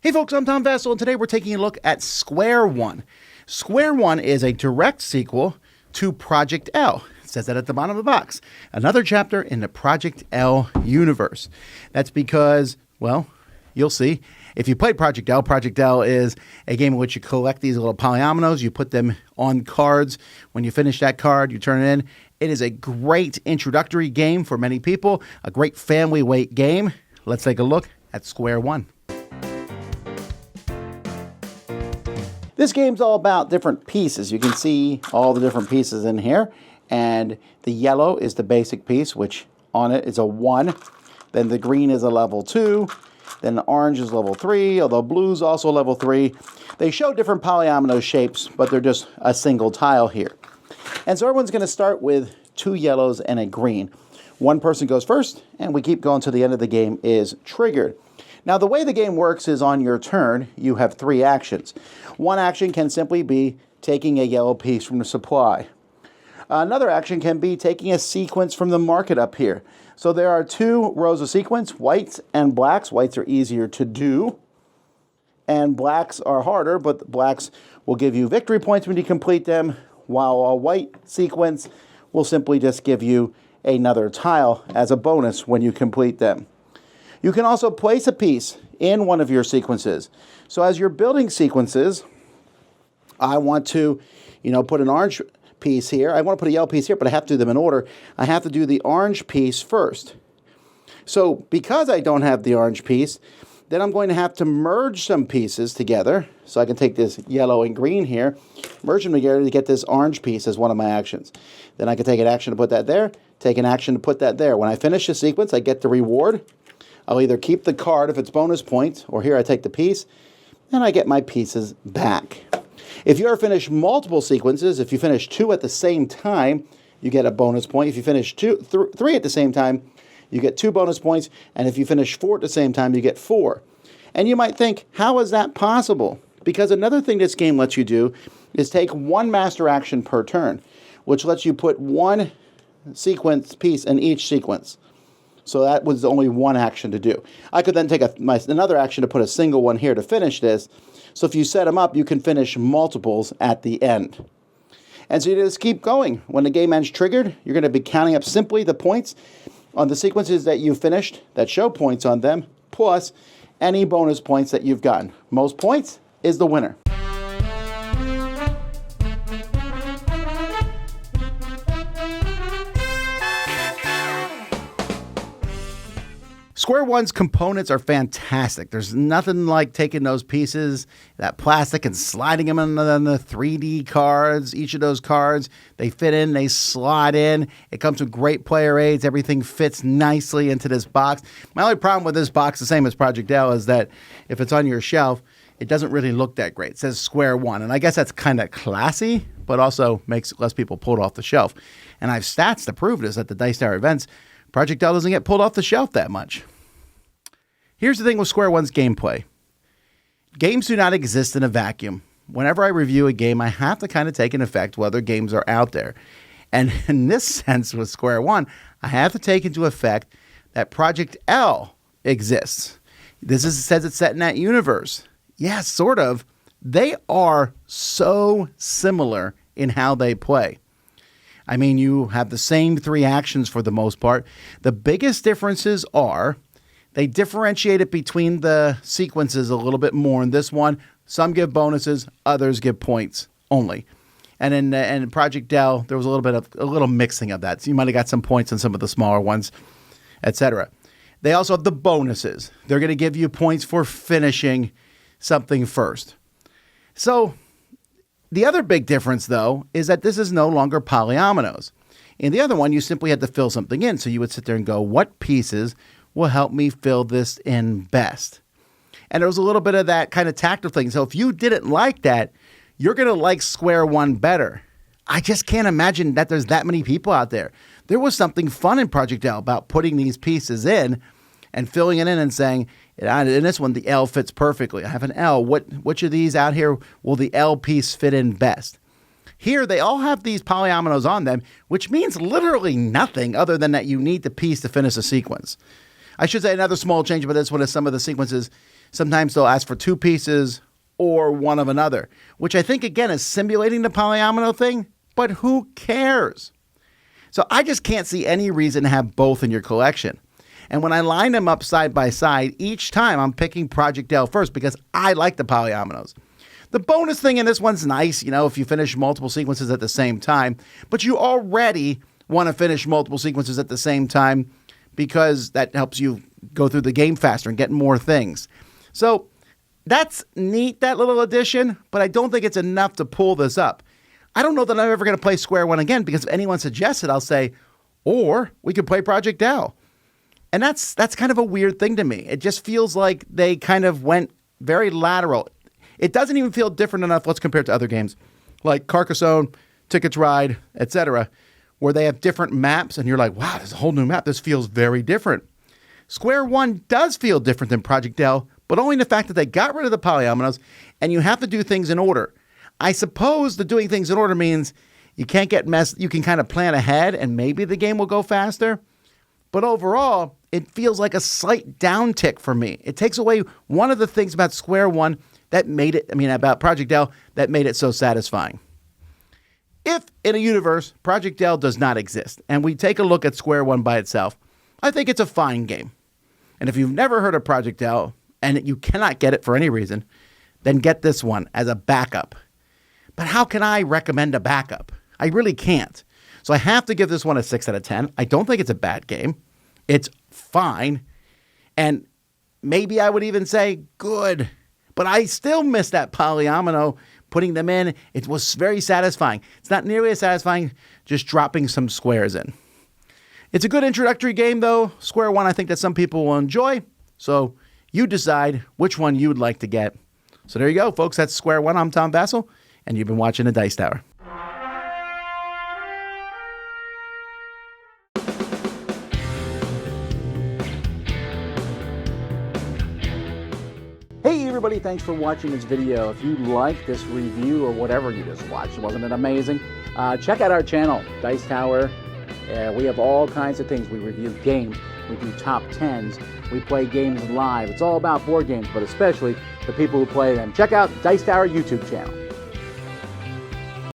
Hey folks, I'm Tom Vasel, and today we're taking a look at Square One. Square One is a direct sequel to Project L. It says that at the bottom of the box. Another chapter in the Project L universe. That's because, well, you'll see. If you played Project L is a game in which you collect these little polyominoes, you put them on cards. When you finish that card, you turn it in. It is a great introductory game for many people, a great family weight game. Let's take a look at Square One. This game's all about different pieces. You can see all the different pieces in here. And the yellow is the basic piece, which on it is a 1. Then the green is a level 2. Then the orange is level 3, although blue's also level 3. They show different polyomino shapes, but they're just a single tile here. And so everyone's going to start with 2 yellows and a green. One person goes first, and we keep going to the end of the game is triggered. Now, the way the game works is on your turn, you have 3 actions. One action can simply be taking a yellow piece from the supply. Another action can be taking a sequence from the market up here. So there are 2 rows of sequence, whites and blacks. Whites are easier to do, and blacks are harder, but blacks will give you victory points when you complete them, while a white sequence will simply just give you another tile as a bonus when you complete them. You can also place a piece in one of your sequences. So as you're building sequences, I want to, put an orange piece here. I want to put a yellow piece here, but I have to do them in order. I have to do the orange piece first. So because I don't have the orange piece, then I'm going to have to merge some pieces together. So I can take this yellow and green here, merge them together to get this orange piece as one of my actions. Then I can take an action to put that there, take an action to put that there. When I finish the sequence, I get the reward. I'll either keep the card if it's bonus points, or here I take the piece, and I get my pieces back. If you ever finish multiple sequences, if you finish 2 at the same time, you get a bonus point. If you finish 3 at the same time, you get 2 bonus points, and if you finish 4 at the same time, you get 4. And you might think, how is that possible? Because another thing this game lets you do is take 1 master action per turn, which lets you put 1 sequence piece in each sequence. So that was only 1 action to do. I could then take another action to put a single one here to finish this. So if you set them up, you can finish multiples at the end. And so you just keep going. When the game ends triggered, you're going to be counting up simply the points on the sequences that you finished that show points on them, plus any bonus points that you've gotten. Most points is the winner. Square One's components are fantastic. There's nothing like taking those pieces, that plastic, and sliding them in the 3D cards. Each of those cards, they fit in, they slide in. It comes with great player aids. Everything fits nicely into this box. My only problem with this box, the same as Project L, is that if it's on your shelf, it doesn't really look that great. It says Square One, and I guess that's kind of classy, but also makes less people pull it off the shelf. And I have stats to prove this at the Dice Tower events. Project L doesn't get pulled off the shelf that much. Here's the thing with Square One's gameplay. Games do not exist in a vacuum. Whenever I review a game, I have to kind of take an effect whether games are out there. And in this sense with Square One, I have to take into effect that Project L exists. Says it's set in that universe. Yeah, sort of. They are so similar in how they play. I mean, you have the same 3 actions for the most part. The biggest differences are they differentiate it between the sequences a little bit more. In this one, some give bonuses, others give points only. And in Project L, there was a little mixing of that. So you might have got some points on some of the smaller ones, etc. They also have the bonuses. They're going to give you points for finishing something first. So the other big difference, though, is that this is no longer polyominoes. In the other one, you simply had to fill something in. So you would sit there and go, what pieces will help me fill this in best? And there was a little bit of that kind of tactile thing. So if you didn't like that, you're going to like Square One better. I just can't imagine that there's that many people out there. There was something fun in Project L about putting these pieces in and filling it in and saying, in this one, the L fits perfectly. I have an L. Which of these out here will the L piece fit in best? Here, they all have these polyominoes on them, which means literally nothing other than that you need the piece to finish a sequence. I should say another small change about this one is some of the sequences Sometimes they'll ask for 2 pieces or one of another, which I think, again, is simulating the polyomino thing, but who cares? So I just can't see any reason to have both in your collection. And when I line them up side by side, each time I'm picking Project L first because I like the polyominoes. The bonus thing in this one's nice, if you finish multiple sequences at the same time, but you already want to finish multiple sequences at the same time because that helps you go through the game faster and get more things. So that's neat, that little addition, but I don't think it's enough to pull this up. I don't know that I'm ever going to play Square One again because if anyone suggests it, I'll say, or we could play Project L. And that's kind of a weird thing to me. It just feels like they kind of went very lateral. It doesn't even feel different enough, let's compare it to other games, like Carcassonne, Ticket to Ride, etc., where they have different maps, and you're like, wow, there's a whole new map. This feels very different. Square One does feel different than Project L, but only in the fact that they got rid of the polyominoes, and you have to do things in order. I suppose the doing things in order means you can't get messed. You can kind of plan ahead, and maybe the game will go faster. But overall, it feels like a slight downtick for me. It takes away one of the things about Square One that made it, about Project L, that made it so satisfying. If in a universe, Project L does not exist, and we take a look at Square One by itself, I think it's a fine game. And if you've never heard of Project L, and you cannot get it for any reason, then get this one as a backup. But how can I recommend a backup? I really can't. So I have to give this one a 6 out of 10. I don't think it's a bad game. It's fine. And maybe I would even say good. But I still miss that polyomino, putting them in. It was very satisfying. It's not nearly as satisfying just dropping some squares in. It's a good introductory game, though. Square One, I think that some people will enjoy. So you decide which one you would like to get. So there you go, folks. That's Square One. I'm Tom Vasel, and you've been watching The Dice Tower. Hey everybody, thanks for watching this video. If you like this review or whatever you just watched, wasn't it amazing? Check out our channel, Dice Tower. We have all kinds of things. We review games, we do top 10s, we play games live. It's all about board games, but especially the people who play them. Check out Dice Tower YouTube channel.